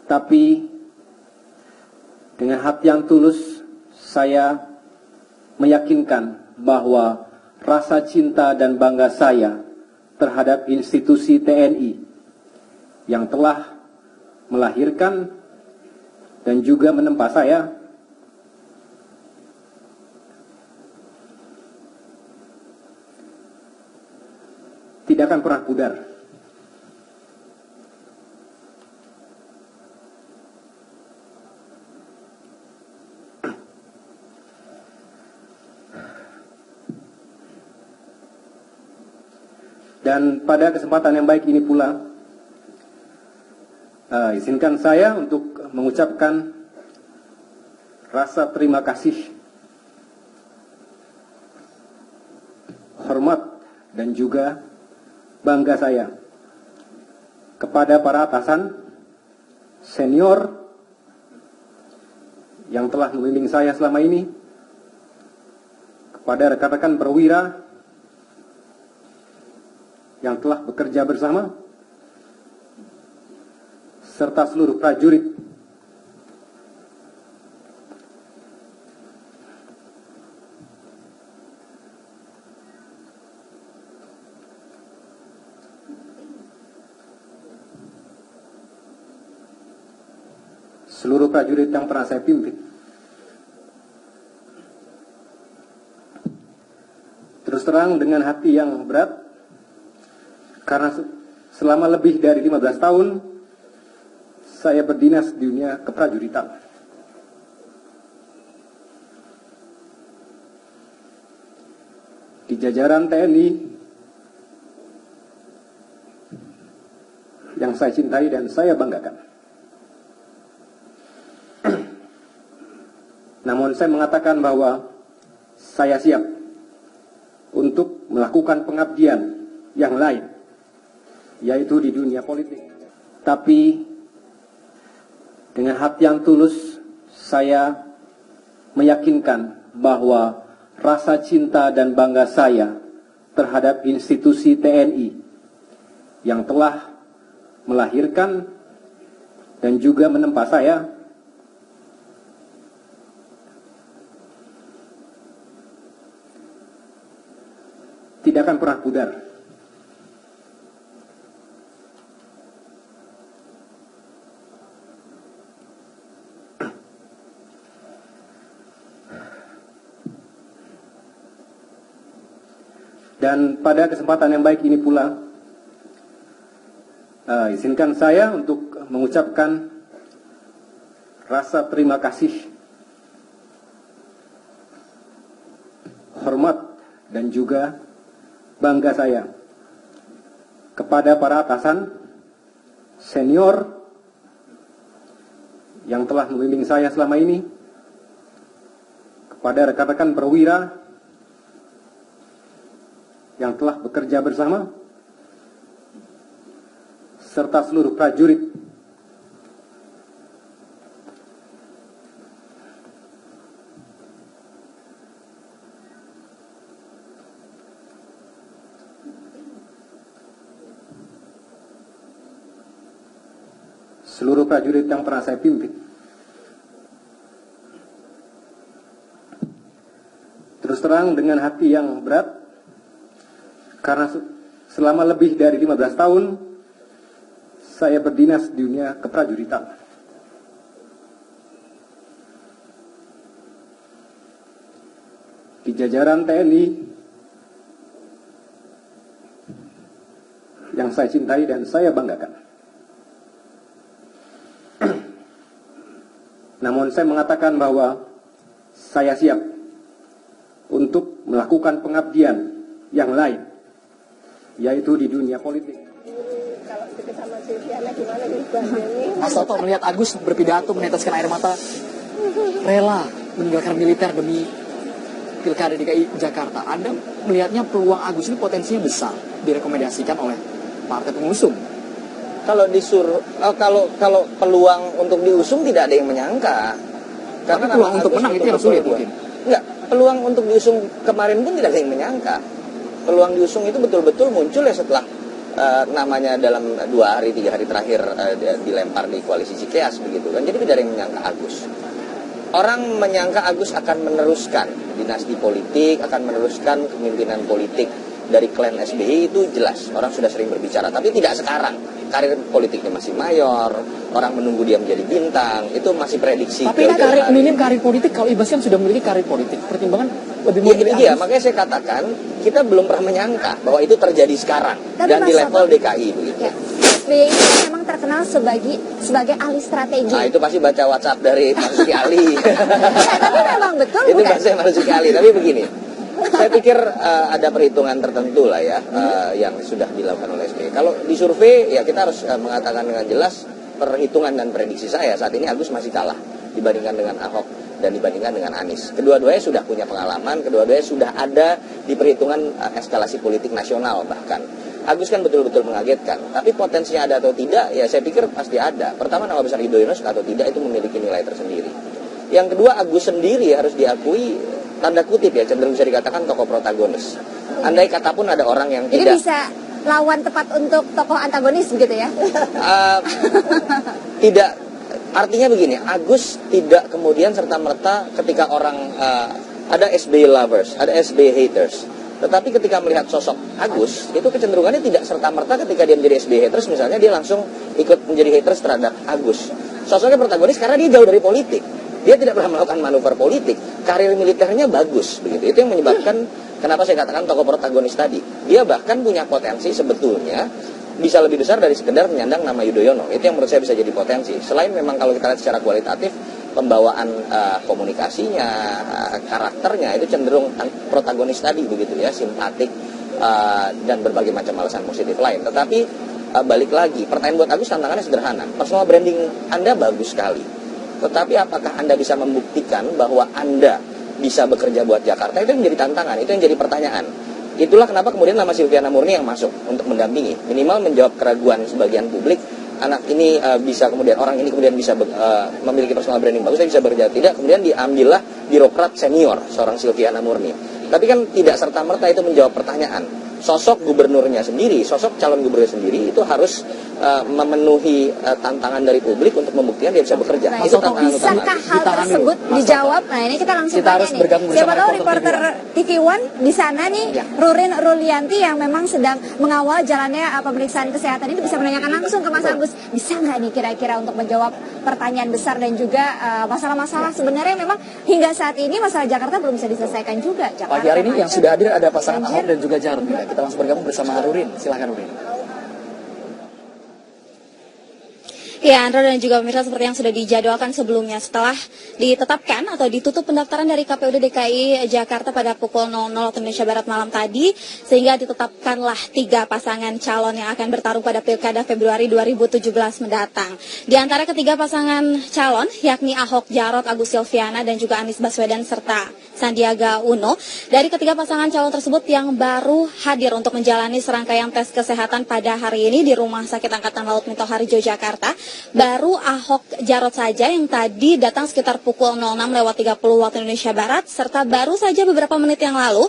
Tapi dengan hati yang tulus saya meyakinkan bahwa rasa cinta dan bangga saya terhadap institusi TNI yang telah melahirkan dan juga menempa saya tidak akan pernah pudar. Dan pada kesempatan yang baik ini pula, izinkan saya untuk mengucapkan rasa terima kasih, hormat, dan juga bangga saya kepada para atasan senior yang telah membimbing saya selama ini, kepada rekan-rekan perwira yang telah bekerja bersama, serta seluruh prajurit yang pernah saya pimpin. Terus terang dengan hati yang berat, karena selama lebih dari 15 tahun saya berdinas di dunia keprajuritan. Di jajaran TNI yang saya cintai dan saya banggakan. Namun saya mengatakan bahwa saya siap untuk melakukan pengabdian yang lain, yaitu di dunia politik. Tapi dengan hati yang tulus saya meyakinkan bahwa rasa cinta dan bangga saya terhadap institusi TNI yang telah melahirkan dan juga menempa saya tidak akan pernah pudar. Dan pada kesempatan yang baik ini pula, izinkan saya untuk mengucapkan rasa terima kasih, hormat, dan juga bangga saya kepada para atasan senior yang telah membimbing saya selama ini, kepada rekan-rekan perwira yang telah bekerja bersama, serta seluruh prajurit yang pernah saya pimpin. Terus terang dengan hati yang berat, karena selama lebih dari 15 tahun saya berdinas di dunia keprajuritan. Di jajaran TNI yang saya cintai dan saya banggakan. Namun saya mengatakan bahwa saya siap untuk melakukan pengabdian yang lain, yaitu di dunia politik. Kalau dekat sama Silviana gimana nih Bang? Mas Toto melihat Agus berpidato meneteskan air mata, rela meninggalkan militer demi Pilkada DKI Jakarta. Anda melihatnya peluang Agus ini potensinya besar direkomendasikan oleh partai pengusung. Kalau disuruh, kalau peluang untuk diusung tidak ada yang menyangka. Tapi peluang untuk menang itu yang sulit mungkin. Enggak, peluang untuk diusung kemarin pun tidak ada yang menyangka. Peluang diusung itu betul-betul muncul ya setelah namanya dalam 2 hari 3 hari terakhir dilempar di koalisi Cikeas begitu kan. Jadi tidak ada yang menyangka Agus. Orang menyangka Agus akan meneruskan dinasti politik, akan meneruskan kepemimpinan politik dari klan SBY, itu jelas. Orang sudah sering berbicara, tapi tidak sekarang. Karir politiknya masih mayor, orang menunggu dia menjadi bintang, itu masih prediksi. Tapi kan minim karir politik, kalau Ibas kan sudah memiliki karir politik, pertimbangan lebih memilih Iya, makanya saya katakan kita belum pernah menyangka bahwa itu terjadi sekarang. Tapi dan di Mas level DKI begitu. Ya. SBY itu memang terkenal sebagai ahli strategi. Nah, itu pasti baca WhatsApp dari Marzuki Ali. Tapi memang betul Itu bukan? bahasa Marzuki Ali, tapi begini. Saya pikir ada perhitungan tertentu lah ya yang sudah dilakukan oleh SBY. Kalau di survei ya kita harus mengatakan dengan jelas perhitungan dan prediksi saya saat ini Agus masih kalah dibandingkan dengan Ahok dan dibandingkan dengan Anies. Kedua-duanya sudah punya pengalaman, kedua-duanya sudah ada di perhitungan eskalasi politik nasional bahkan. Agus kan betul-betul mengagetkan, tapi potensinya ada atau tidak, ya saya pikir pasti ada. Pertama, nama besar Yudhoyono atau tidak itu memiliki nilai tersendiri. Yang kedua, Agus sendiri harus diakui, tanda kutip ya, cenderung bisa dikatakan tokoh protagonis. Andai kata pun ada orang yang Jadi tidak... bisa lawan tepat untuk tokoh antagonis begitu ya? Tidak, artinya begini, Agus tidak kemudian serta-merta ketika orang ada SBY lovers, ada SBY haters. Tetapi ketika melihat sosok Agus, itu kecenderungannya tidak serta-merta ketika dia menjadi SBY haters, misalnya dia langsung ikut menjadi haters terhadap Agus. Sosoknya protagonis karena dia jauh dari politik. Dia tidak pernah melakukan manuver politik. Karir militernya bagus, begitu. Itu yang menyebabkan kenapa saya katakan tokoh protagonis tadi. Dia bahkan punya potensi sebetulnya bisa lebih besar dari sekedar menyandang nama Yudhoyono. Itu yang menurut saya bisa jadi potensi. Selain memang kalau kita lihat secara kualitatif, pembawaan komunikasinya, karakternya itu cenderung protagonis tadi begitu ya, simpatik dan berbagai macam alasan positif lain. Tetapi balik lagi, pertanyaan buat Agus tantangannya sederhana. Personal branding Anda bagus sekali. Tetapi apakah Anda bisa membuktikan bahwa Anda bisa bekerja buat Jakarta? Itu yang menjadi tantangan, itu yang jadi pertanyaan. Itulah kenapa kemudian nama Silviana Murni yang masuk untuk mendampingi. Minimal menjawab keraguan sebagian publik. Anak ini bisa kemudian, orang ini kemudian bisa memiliki personal branding bagus, saya bisa bekerja tidak. Kemudian diambillah birokrat senior, seorang Silviana Murni. Tapi kan tidak serta-merta itu menjawab pertanyaan. Sosok gubernurnya sendiri, sosok calon gubernur sendiri itu harus memenuhi tantangan dari publik untuk membuktikan dia bisa bekerja. Nah, itu tantangan utama. bisakah hal tersebut dijawab? Nah, ini kita langsung Kita tanya harus nih. bergabung bersama Siapa tahu reporter reporter TV One di sana nih, Ya. Rurin Rulianti yang memang sedang mengawal jalannya pemeriksaan kesehatan ini bisa menanyakan langsung ke Mas Agus. Bisa nggak nih kira-kira untuk menjawab pertanyaan besar dan juga masalah-masalah sebenarnya memang hingga saat ini masalah Jakarta belum bisa diselesaikan juga. Jakarta Pagi hari ini yang macet, sudah hadir ada pasangan banjir. Ahok dan juga Jarot. Kita langsung bergabung bersama Rurin. Silakan Rurin. Ya, Andra dan juga pemirsa, seperti yang sudah dijadwalkan sebelumnya, setelah ditetapkan atau ditutup pendaftaran dari KPUD DKI Jakarta pada pukul 00 waktu Indonesia Barat malam tadi, sehingga ditetapkanlah 3 pasangan calon yang akan bertarung pada Pilkada Februari 2017 mendatang. Di antara ketiga pasangan calon, yakni Ahok, Jarot, Agus Silviana, dan juga Anies Baswedan serta Sandiaga Uno. Dari ketiga pasangan calon tersebut yang baru hadir untuk menjalani serangkaian tes kesehatan pada hari ini di Rumah Sakit Angkatan Laut Minto Harjo, Jakarta, baru Ahok Jarot saja yang tadi datang sekitar pukul 06.30 waktu Indonesia Barat, serta baru saja beberapa menit yang lalu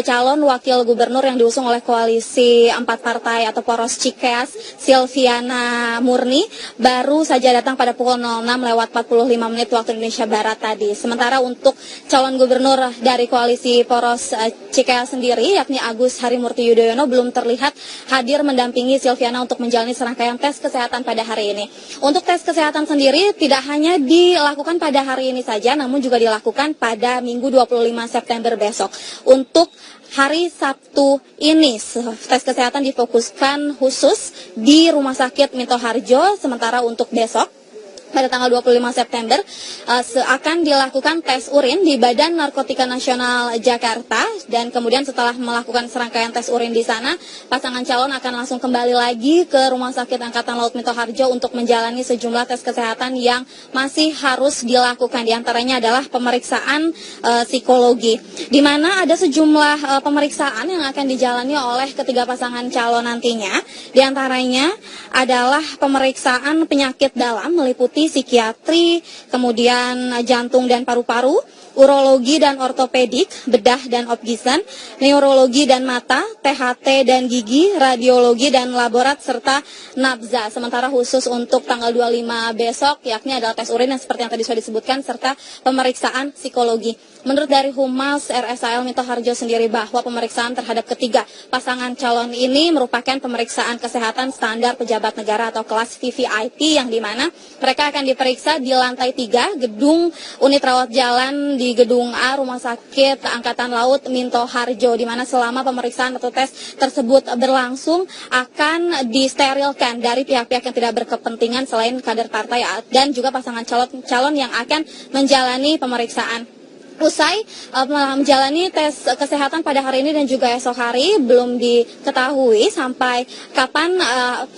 calon wakil gubernur yang diusung oleh koalisi 4 partai atau poros Cikeas, Silviana Murni, baru saja datang pada pukul 06.45 waktu Indonesia Barat tadi. Sementara untuk calon gubernur dari koalisi poros Cikeas sendiri, yakni Agus Harimurti Yudhoyono, belum terlihat hadir mendampingi Silviana untuk menjalani serangkaian tes kesehatan pada hari ini. Untuk tes kesehatan sendiri tidak hanya dilakukan pada hari ini saja, namun juga dilakukan pada Minggu 25 September besok. Untuk hari Sabtu ini, tes kesehatan difokuskan khusus di Rumah Sakit Minto Harjo, sementara untuk besok, pada tanggal 25 September akan dilakukan tes urin di Badan Narkotika Nasional Jakarta, dan kemudian setelah melakukan serangkaian tes urin di sana, pasangan calon akan langsung kembali lagi ke Rumah Sakit Angkatan Laut Minto Harjo untuk menjalani sejumlah tes kesehatan yang masih harus dilakukan. Di antaranya adalah pemeriksaan psikologi, di mana ada sejumlah pemeriksaan yang akan dijalani oleh ketiga pasangan calon nantinya. Di antaranya adalah pemeriksaan penyakit dalam meliputi psikiatri, kemudian jantung dan paru-paru, urologi dan ortopedik, bedah dan opgisen, neurologi dan mata, THT dan gigi, radiologi dan laborat, serta nabza. Sementara khusus untuk tanggal 25 besok, yakni adalah tes urin yang seperti yang tadi sudah disebutkan, serta pemeriksaan psikologi. Menurut dari Humas RSAL Minto Harjo sendiri bahwa pemeriksaan terhadap ketiga pasangan calon ini merupakan pemeriksaan kesehatan standar pejabat negara atau kelas VVIP, yang dimana mereka akan diperiksa di lantai 3 gedung unit rawat jalan di gedung A Rumah Sakit Angkatan Laut Minto Harjo, di mana selama pemeriksaan atau tes tersebut berlangsung akan disterilkan dari pihak-pihak yang tidak berkepentingan selain kader partai dan juga pasangan calon yang akan menjalani pemeriksaan. Usai menjalani tes kesehatan pada hari ini dan juga esok hari, belum diketahui sampai kapan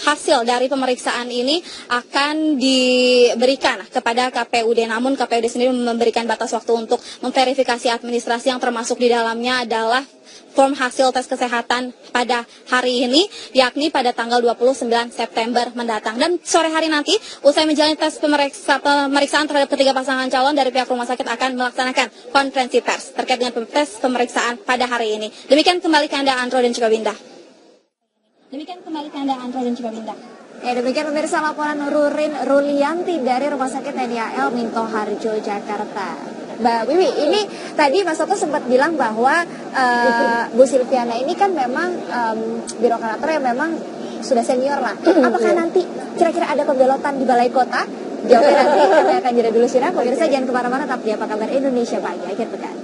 hasil dari pemeriksaan ini akan diberikan kepada KPUD. Namun KPUD sendiri memberikan batas waktu untuk memverifikasi administrasi, yang termasuk di dalamnya adalah form hasil tes kesehatan pada hari ini, yakni pada tanggal 29 September mendatang. Dan sore hari nanti, usai menjalani tes pemeriksaan terhadap ketiga pasangan calon, dari pihak rumah sakit akan melaksanakan konferensi pers terkait dengan tes pemeriksaan pada hari ini. Demikian kembali ke Anda, Andro dan juga Winda. Ya, demikian pemirsa laporan Nurin Rulianti dari Rumah Sakit TNI AL Minto Harjo, Jakarta. Mbak Wiwi, ini tadi Mas Toto sempat bilang bahwa Bu Silviana ini kan memang birokrator yang memang sudah senior lah. Apakah nanti kira-kira ada pembelotan di Balai Kota? Jawabnya nanti kami akan jeda dulu, pemirsa jangan kemana-mana, tetap di Apa Kabar Indonesia Pagi akhir pekan.